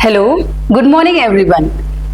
Hello, good morning everyone.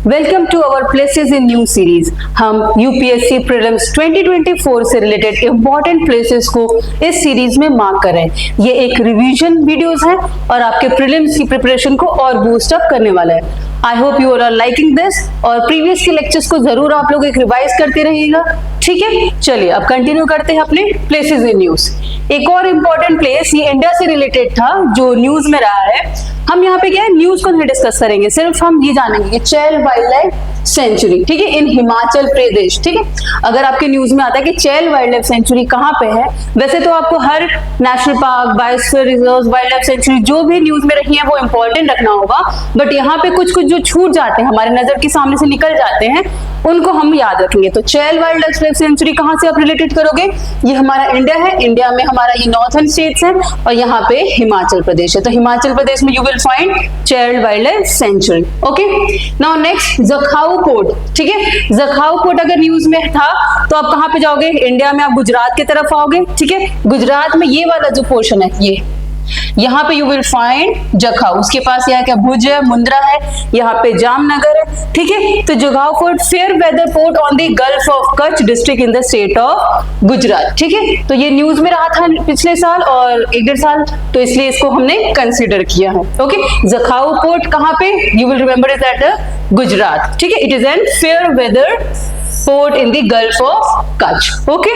Welcome to our places in new series. हम UPSC prelims 2024 से related important places को इस series में mark कर रहे हैं। ये एक रिवीजन वीडियोस है और आपके प्रीलिम्स की प्रिपरेशन को और बूस्ट अप करने वाला है। I hope you are liking this और प्रीवियस के लेक्चर्स को जरूर आप लोग एक रिवाइज करते रहिएगा। ठीक है, चलिए अब कंटिन्यू करते हैं अपने प्लेसेस इन न्यूज। एक और इम्पोर्टेंट प्लेस ये इंडिया से रिलेटेड था जो न्यूज में रहा है। हम यहाँ पे क्या है, न्यूज को नहीं डिस्कस करेंगे, सिर्फ हम ये जानेंगे कि चैल वाइल्ड लाइफ सेंचुरी, ठीक है, इन हिमाचल प्रदेश। ठीक है, अगर आपके न्यूज में आता है कि चैल वाइल्ड लाइफ सेंचुरी कहाँ पे है, वैसे तो आपको हर national park, biosphere reserve, wildlife sanctuary जो भी न्यूज में रही है वो इंपॉर्टेंट रखना होगा। बट यहाँ पे कुछ कुछ जो छूट जाते हैं, हमारे नजर के सामने से निकल जाते हैं, उनको हम याद रखेंगे। तो चैल वाइल्ड लाइफ सेंचुरी कहाँ से आप रिलेटेड करोगे? ये हमारा इंडिया है, इंडिया में हमारा ये नॉर्थर्न स्टेट्स है और यहाँ पे हिमाचल प्रदेश है। तो हिमाचल प्रदेश में you will find Chail wildlife sanctuary. Okay, now next Jakhau port. ठीक है, जखाऊ पोर्ट अगर न्यूज में था तो आप कहाँ पे जाओगे? इंडिया में आप गुजरात की तरफ आओगे। ठीक है, गुजरात में ये वाला जो पोर्शन है, ये यहाँ पे यू विल फाइंड जखाऊ। उसके पास यहाँ क्या भुज है, मुंद्रा है, यहाँ पे जामनगर है। ठीक है, तो Jakhau port fair weather port on the gulf of Kutch district in the state of Gujarat. ठीक है, तो ये न्यूज में रहा था पिछले साल और 1-1.5 साल, तो इसलिए इसको हमने कंसिडर किया है। ओके, जखाऊ पोर्ट कहाँ पे? You will remember it at Gujarat. ठीक है, it is an fair weather port in the gulf of Kutch. Okay,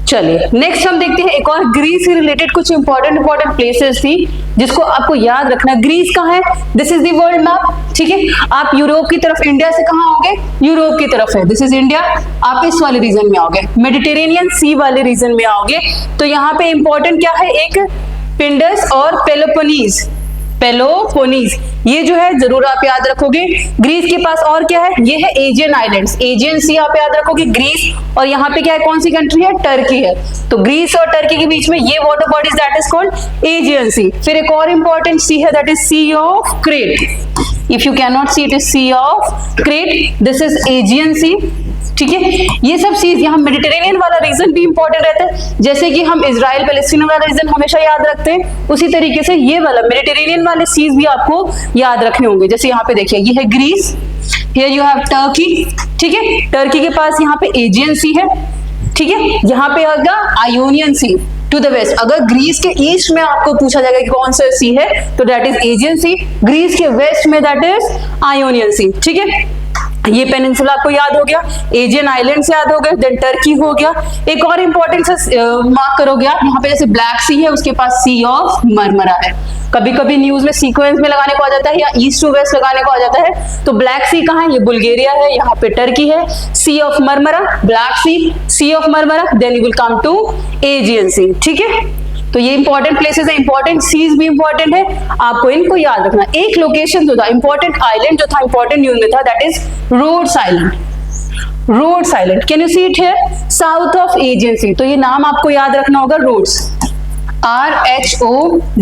चलिए नेक्स्ट हम देखते हैं एक और ग्रीस से रिलेटेड कुछ इंपॉर्टेंट प्लेसेस थी जिसको आपको याद रखना। ग्रीस कहाँ है? This is the world map. ठीक है, आप यूरोप की तरफ, इंडिया से कहाँ आओगे? यूरोप की तरफ है, दिस इज इंडिया। आप इस वाले रीजन में आओगे, मेडिटेरेनियन सी वाले रीजन में आओगे। तो यहाँ पे इंपॉर्टेंट क्या है? एक पिंडस और पेलोपोनीज, पेलोपोनीज ये जो है जरूर आप याद रखोगे। ग्रीस के पास और क्या है? ये है एजियन आइलैंड्स, एजियन सी आप याद रखोगे। ग्रीस और यहाँ पे क्या है, कौन सी कंट्री है? टर्की है। तो ग्रीस और टर्की के बीच में ये water bodies that is called Aegean Sea. फिर एक और इंपॉर्टेंट सी है that is Sea of Crete. If you can not see, it is Sea of Crete, this is Aegean Sea. ठीक है, ये सब चीज यहाँ मेडिटेरेनियन वाला रीजन भी इंपॉर्टेंट रहता है। जैसे कि हम इजराइल पैलेस्टीन वाला रीजन हमेशा याद रखते हैं, उसी तरीके से ये वाला मेडिटेरेनियन वाले सीज भी आपको याद रखने होंगे। जैसे यहाँ पे देखिए, ये है Greece, here you have Turkey. ठीक है, टर्की के पास यहाँ पे एजियन सी है। ठीक है, यहाँ पे आएगा Ionian sea to the west. अगर ग्रीस के ईस्ट में आपको पूछा जाएगा कि कौन सा सी है, तो that is Aegean sea. Greece के वेस्ट में दैट इज आयोनियन सी। ठीक है, ये पेनिनसुला आपको याद हो गया, एजियन आइलैंड से याद हो गया, देन टर्की हो गया। एक और इंपॉर्टेंट मार्क करोगे आप, यहाँ पे जैसे ब्लैक सी है, उसके पास सी ऑफ मरमरा है। कभी कभी न्यूज में सीक्वेंस में लगाने को आ जाता है या ईस्ट टू वेस्ट लगाने को आ जाता है। तो ब्लैक सी कहाँ है? ये बुल्गारिया है, यहाँ पे टर्की है। Sea of Marmara, Black Sea, Sea of Marmara, then you will come to Aegean Sea. ठीक है, तो ये इंपॉर्टेंट प्लेसेस है, इंपॉर्टेंट सीज भी इंपॉर्टेंट है, आपको इनको याद रखना। एक लोकेशन जो था इंपॉर्टेंट आइलैंड जो था इंपॉर्टेंट न्यूज में था, that is Rhodes island. Rhodes island, can you see it here? South of Aegean Sea. तो ये नाम आपको याद रखना होगा, रोड्स, RHODES,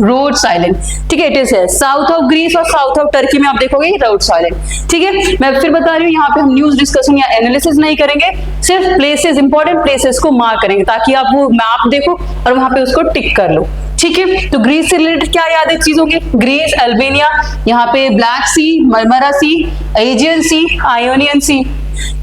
रोड्स आइलैंड। ठीक है, इट इज है साउथ ऑफ ग्रीस और साउथ ऑफ टर्की में आप देखोगे रोड्स आइलैंड। ठीक है, मैं फिर बता रही हूँ, यहाँ पे हम न्यूज डिस्कशन या एनालिसिस नहीं करेंगे, सिर्फ प्लेसेस, इंपॉर्टेंट प्लेसेस को मार्क करेंगे ताकि आप वो मैप देखो और वहां पे उसको टिक कर लो। ठीक है, तो ग्रीस से रिलेटेड क्या याद है चीजों की? ग्रीस, अल्बेनिया, यहाँ पे ब्लैक सी, मरमरा सी, एजियन सी, आयोनियन सी।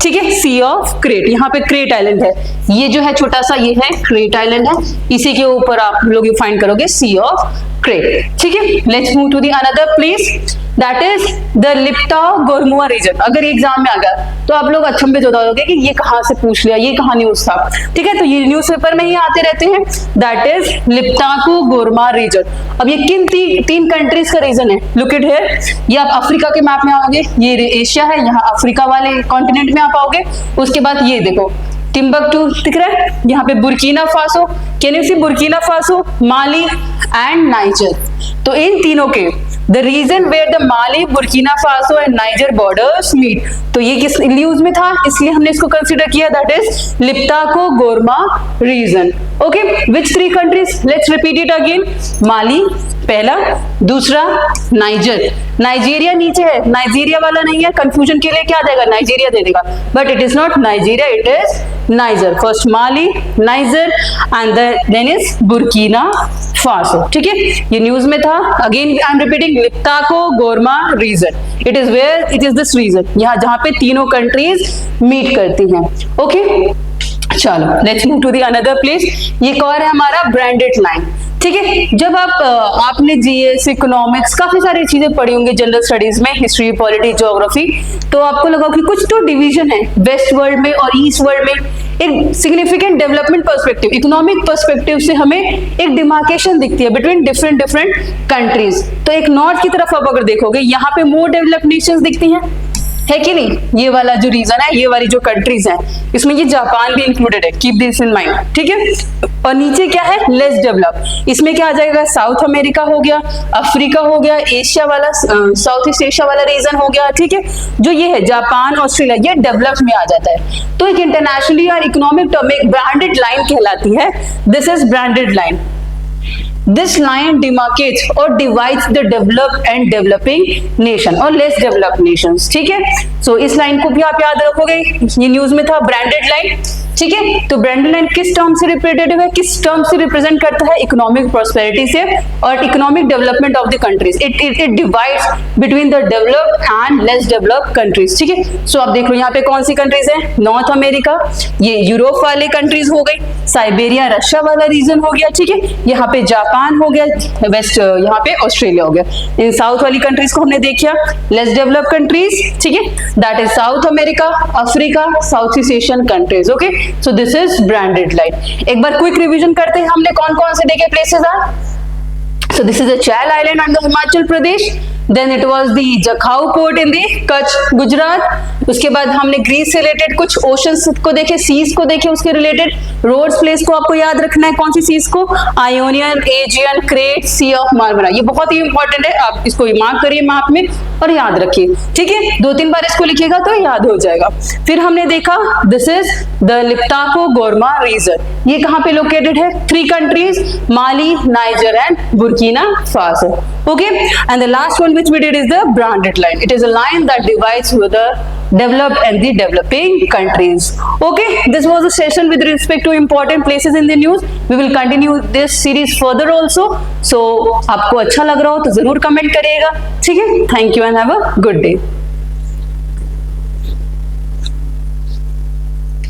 ठीक है, सी ऑफ क्रेट, यहाँ पे क्रेट आइलैंड है, ये जो है छोटा सा ये है क्रेट आइलैंड है, इसी के ऊपर आप लोग फाइंड करोगे सी ऑफ क्रेट। ठीक है, let's move to the another place that is the Liptako Gourma region. अगर एग्जाम में आ गया तो आप लोग अचंभित हो जाओगे कि ये कहाँ से पूछ लिया, ये कहाँ न्यूज था। ठीक है, तो ये न्यूज़पेपर में ही आते रहते हैं, दैट इज लिप्टा-गोर्मुआ रीजन। अब ये किन तीन कंट्रीज का रीजन है? लुक इट हियर, ये आप अफ्रीका के मैप में आओगे, ये एशिया है, यहाँ अफ्रीका वाले कॉन्टिनेंट में आप आओगे। उसके बाद ये देखो टिम्बकटू दिख रहा है, यहाँ पे Burkina Faso, can you see Burkina Faso, Mali and Niger. तो इन तीनों के the region where the Mali, Burkina Faso and Niger borders meet, तो ये किस न्यूज में था, इसलिए हमने इसको कंसीडर किया, that is Liptako Gourma region. Okay, which 3 countries? Let's repeat it again. Mali पहला, दूसरा नाइजर। नाइजीरिया नीचे है, नाइजीरिया वाला नहीं है, कंफ्यूजन के लिए क्या आ जाएगा, नाइजीरिया दे देगा, but it is not Nigeria, it is Niger. First Mali, Niger and then is Burkina Faso. ठीक है, ये न्यूज में था। Again I am repeating, Liptako Gourma region, it is where, it is this region, यहाँ जहां पे तीनों countries meet करती हैं। ओके, चलो let's move to the another place. ये एक और है हमारा ब्रांडेड लाइन। ठीक है, जब आपने जीएस, इकोनॉमिक्स, काफी सारी चीजें पढ़ी होंगी जनरल स्टडीज में, हिस्ट्री, पॉलिटी, ज्योग्राफी, तो आपको लगा कि कुछ तो डिवीजन है वेस्ट वर्ल्ड में और ईस्ट वर्ल्ड में। एक significant development perspective, economic perspective से हमें एक डिमार्केशन दिखती है बिटवीन डिफरेंट कंट्रीज। तो एक नॉर्थ की तरफ आप अगर देखोगे, यहाँ पे मोर डेवलप्ड नेशंस दिखती हैं, है कि नहीं? ये वाला जो रीजन है, ये वाली जो कंट्रीज हैं, इसमें ये जापान भी इंक्लूडेड है, कीप दिस इन माइंड। ठीक है, और नीचे क्या है, लेस डेवलप, इसमें क्या आ जाएगा, साउथ अमेरिका हो गया, अफ्रीका हो गया, एशिया वाला, साउथ ईस्ट एशिया वाला रीजन हो गया। ठीक है, जो ये है जापान, ऑस्ट्रेलिया, ये डेवलप्ड में आ जाता है। तो एक इंटरनेशनली और इकोनॉमिक टर्म में ब्रांडेड लाइन कहलाती है, this is branded line. This line demarcates or divides the developed and developing nation और less developed nations। ठीक है, so इस लाइन को भी आप याद रखोगे, ये न्यूज में था ब्रांडेड लाइन। ठीक है, तो ब्रांडेड लाइन किस टर्म से रिप्रेजेंटेटिव है, किस टर्म से रिप्रेजेंट करता है, इकोनॉमिक प्रॉस्पेरिटी से और economic development of the countries. It divides between the developed and less developed countries. ठीक है, सो आप देख लो यहाँ पे कौन सी कंट्रीज है, नॉर्थ अमेरिका, ये यूरोप वाले कंट्रीज हो गई, साइबेरिया रशिया वाला रीजन हो गया। ठीक है, यहाँ पे जापान हो गया, वेस्ट यहाँ पे ऑस्ट्रेलिया हो गया। इन साउथ वाली कंट्रीज को हमने देखा, लेस डेवलप्ड कंट्रीज। ठीक है, that is south America, Africa, south east Asian countries. Okay, so this is branded line. एक बार क्विक रिवीजन करते हैं, हमने कौन कौन से देखे places are. So this is a Chal Island under Himachal Pradesh. Then it was the Jakhau port in the Kutch, Gujarat. उसके बाद हमने ग्रीस से रिलेटेड कुछ ओशंस को देखे, सीज को देखे, उसके रिलेटेड रोड्स प्लेस को आपको याद रखना है, कौन सी सीज को, Ionian, Aegean, Crete, sea of Marmara. ये बहुत ही इंपॉर्टेंट है, आप इसको मार्क करिए मैप में और याद रखिए। ठीक है, 2-3 बार इसको लिखिएगा तो याद हो जाएगा। फिर हमने देखा this is the लिप्ताको Gourma reason, ये कहाँ पे लोकेटेड है, 3 countries, Mali, Niger and Burkina Faso. Okay, and the last one which we did is the branded line. It is a line that divides the developed and the developing countries. Okay, this was a session with respect to important places in the news. We will continue this series further also. So आपको अच्छा लग रहा हो तो जरूर comment करिएगा। ठीक है, thank you and have a good day.